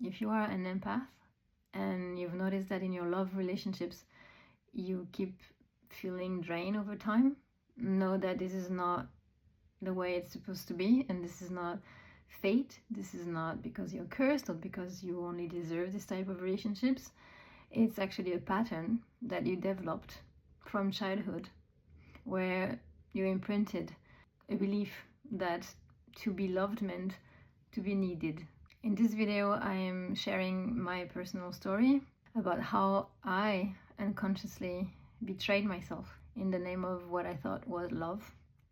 If you are an empath and you've noticed that in your love relationships you keep feeling drained over time, know that this is not the way it's supposed to be, and this is not fate. This is not because you're cursed or because you only deserve this type of relationships. It's actually a pattern that you developed from childhood, where you imprinted a belief that to be loved meant to be needed. In this video, I am sharing my personal story about how I unconsciously betrayed myself in the name of what I thought was love,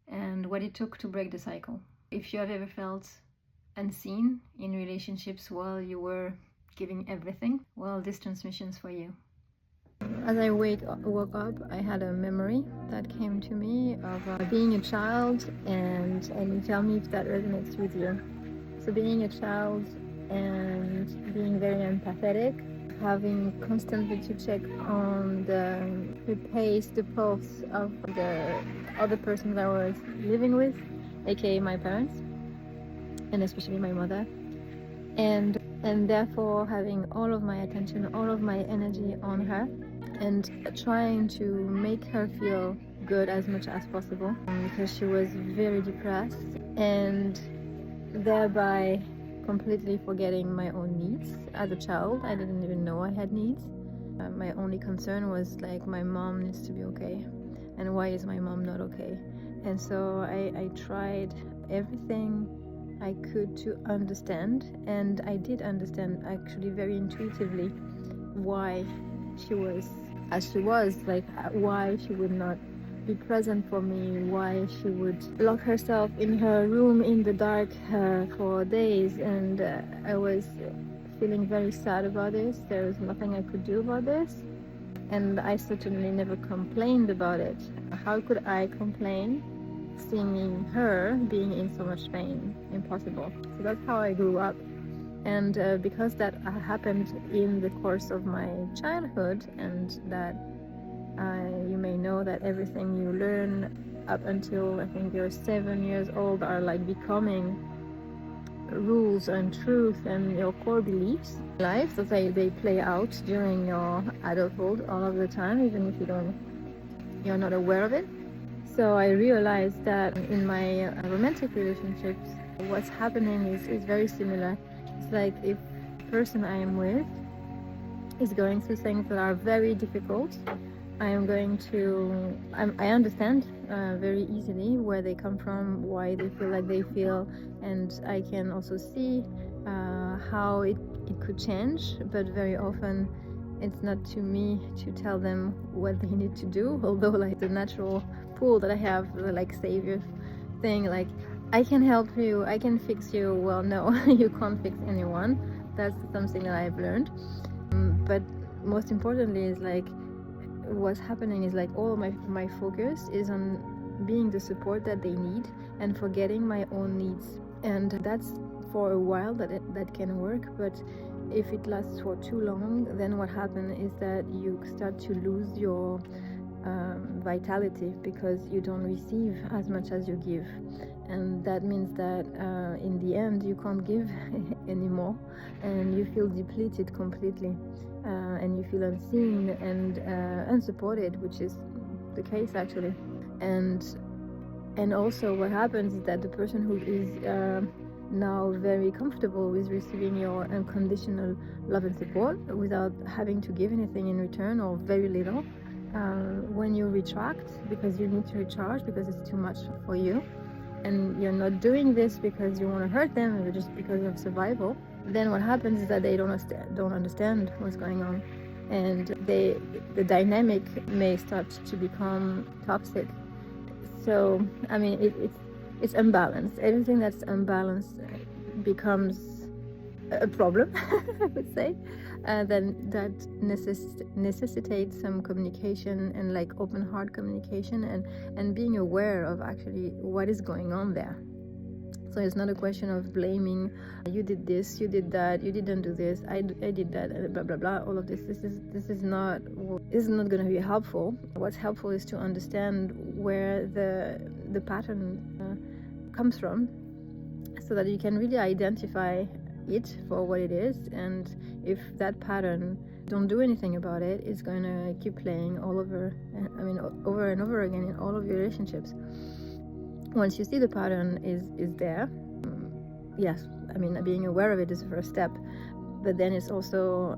and what it took to break the cycle. If you have ever felt unseen in relationships while you were giving everything, well, this transmission's for you. As I woke up, I had a memory that came to me of being a child, and tell me if that resonates with you. So being a child and being very empathetic, having constantly to check on the pace, the pulse of the other person that I was living with, aka my parents, and especially my mother, and therefore having all of my attention, all of my energy on her, and trying to make her feel good as much as possible, because she was very depressed, and thereby completely forgetting my own needs. As a child, I didn't even know I had needs. My only concern was like, my mom needs to be okay, and why is my mom not okay? And so I tried everything I could to understand, and I did understand actually very intuitively why she was as she was, like why she would not be present for me, why she would lock herself in her room in the dark for days. And I was feeling very sad about this. There was nothing I could do about this, and I certainly never complained about it. How could I complain seeing her being in so much pain? Impossible. So that's how I grew up. And because that happened in the course of my childhood, and that you may know that everything you learn up until I think you're 7 years old are like becoming rules and truth and your core beliefs in life, so they play out during your adulthood all of the time, even if you're not aware of it. So I realized that in my romantic relationships, what's happening is very similar. It's like if the person I am with is going through things that are very difficult, I understand very easily where they come from, why they feel like they feel, and I can also see how it could change, but very often it's not to me to tell them what they need to do, although like the natural pull that I have, the like savior thing, like I can help you, I can fix you. Well, no, you can't fix anyone. That's something that I've learned. But most importantly is like what's happening is like all of my focus is on being the support that they need and forgetting my own needs. And that's for a while that can work, but if it lasts for too long, then what happens is that you start to lose your vitality, because you don't receive as much as you give, and that means that in the end you can't give anymore, and you feel depleted completely, and you feel unseen and unsupported, which is the case actually. And also what happens is that the person who is now very comfortable with receiving your unconditional love and support without having to give anything in return, or very little, when you retract because you need to recharge because it's too much for you, and you're not doing this because you want to hurt them or just because of survival, then what happens is that they don't understand what's going on, and the dynamic may start to become toxic. So I mean, it's unbalanced. Everything that's unbalanced becomes a problem, I would say. Then that necessitates some communication, and like open heart communication, and being aware of actually what is going on there. So it's not a question of blaming, you did this, you did that, you didn't do this, I did that, and blah blah blah. All of this is not going to be helpful. What's helpful is to understand where the pattern comes from, so that you can really identify it for what it is, and if that pattern don't do anything about it, it's going to keep playing all over, over and over again in all of your relationships. Once you see the pattern is there, yes, being aware of it is the first step, but then it's also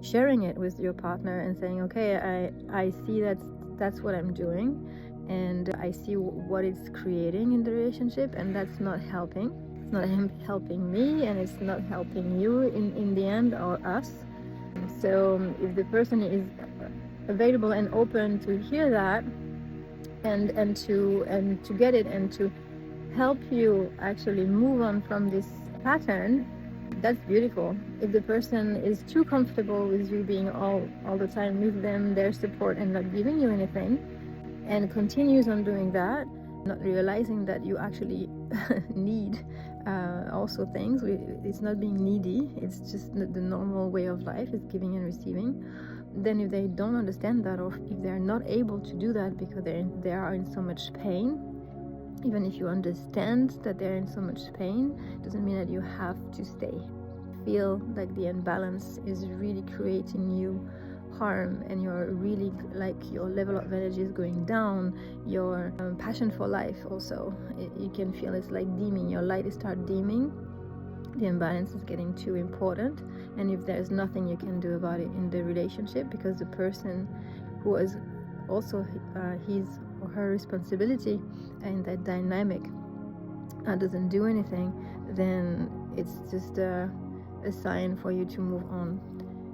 sharing it with your partner and saying, okay, I see that's what I'm doing, and I see what it's creating in the relationship, and that's not helping. It's not helping me, and it's not helping you in the end, or us. So if the person is available and open to hear that, and to get it, and to help you actually move on from this pattern, that's beautiful. If the person is too comfortable with you being all the time with them, their support, and not giving you anything, and continues on doing that, not realizing that you actually need also things. It's not being needy, it's just the normal way of life, is giving and receiving. Then if they don't understand that, or if they're not able to do that because they are in so much pain, even if you understand that they're in so much pain, doesn't mean that you have to stay. Feel like the imbalance is really creating you harm, and you're really, like, your level of energy is going down, your passion for life also, you can feel it's like dimming, your light is start dimming, the imbalance is getting too important, and if there's nothing you can do about it in the relationship, because the person who is also his or her responsibility in that dynamic doesn't do anything, then it's just a sign for you to move on.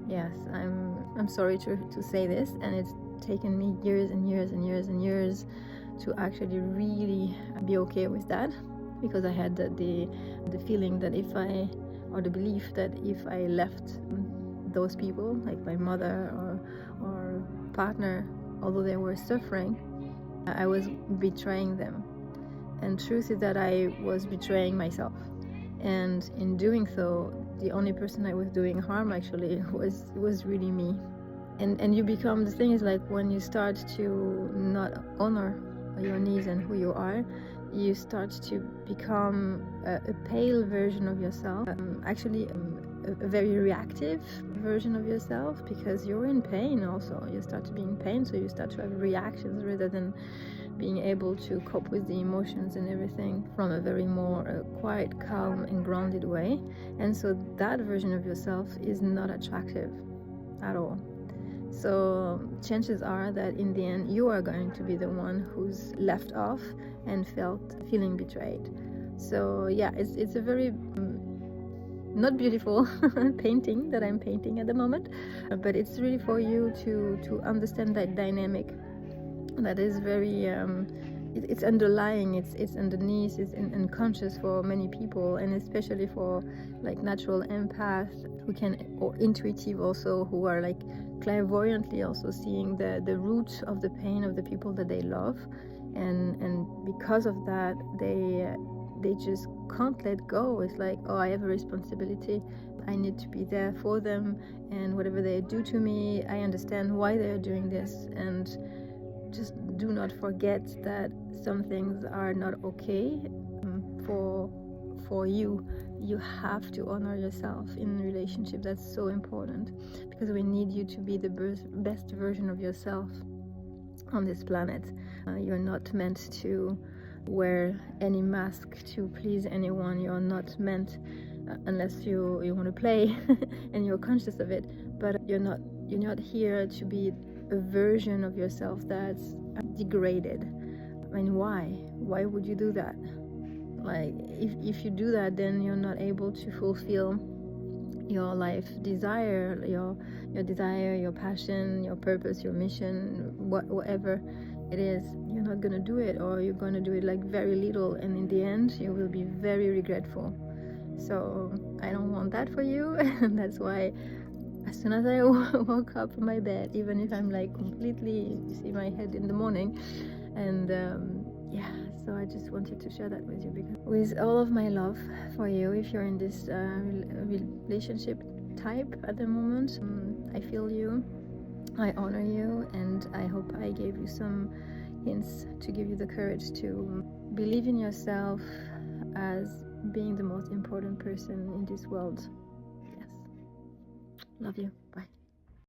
Yes, I'm sorry to say this, and it's taken me years and years and years and years to actually really be okay with that, because I had the feeling that the belief that if I left those people, like my mother or partner, although they were suffering, I was betraying them. And truth is that I was betraying myself, and in doing so, the only person I was doing harm actually was really me. And you become, the thing is, like, when you start to not honor your needs and who you are, you start to become a pale version of yourself, actually a very reactive version of yourself, because you're in pain also. You start to be in pain, so you start to have reactions rather than being able to cope with the emotions and everything from a very more quiet, calm and grounded way. And so that version of yourself is not attractive at all. So chances are that in the end you are going to be the one who's left off and feeling betrayed. So yeah, it's a very not beautiful painting that I'm painting at the moment, but it's really for you to understand that dynamic that is very it's underlying, it's underneath, it's unconscious for many people, and especially for like natural empaths who can, or intuitive also, who are like clairvoyantly also seeing the root of the pain of the people that they love, and because of that they just can't let go. It's like, oh, I have a responsibility, I need to be there for them, and whatever they do to me, I understand why they're doing this. And just do not forget that some things are not okay for you. You have to honor yourself in a relationship. That's so important, because we need you to be the best version of yourself on this planet. You're not meant to wear any mask to please anyone. You're not meant, unless you want to play and you're conscious of it, but you're not here to be a version of yourself that's degraded. I mean, why would you do that? Like, if you do that, then you're not able to fulfill your life desire, your desire, your passion, your purpose, your mission, whatever it is. You're not gonna do it, or you're gonna do it like very little, and in the end you will be very regretful. So I don't want that for you. And that's why as soon as I woke up from my bed, even if I'm like completely, you see my head in the morning, and so I just wanted to share that with you, because with all of my love for you, if you're in this relationship type at the moment, I feel you, I honor you, and I hope I gave you some hints to give you the courage to believe in yourself as being the most important person in this world. Yes. Love you. Bye.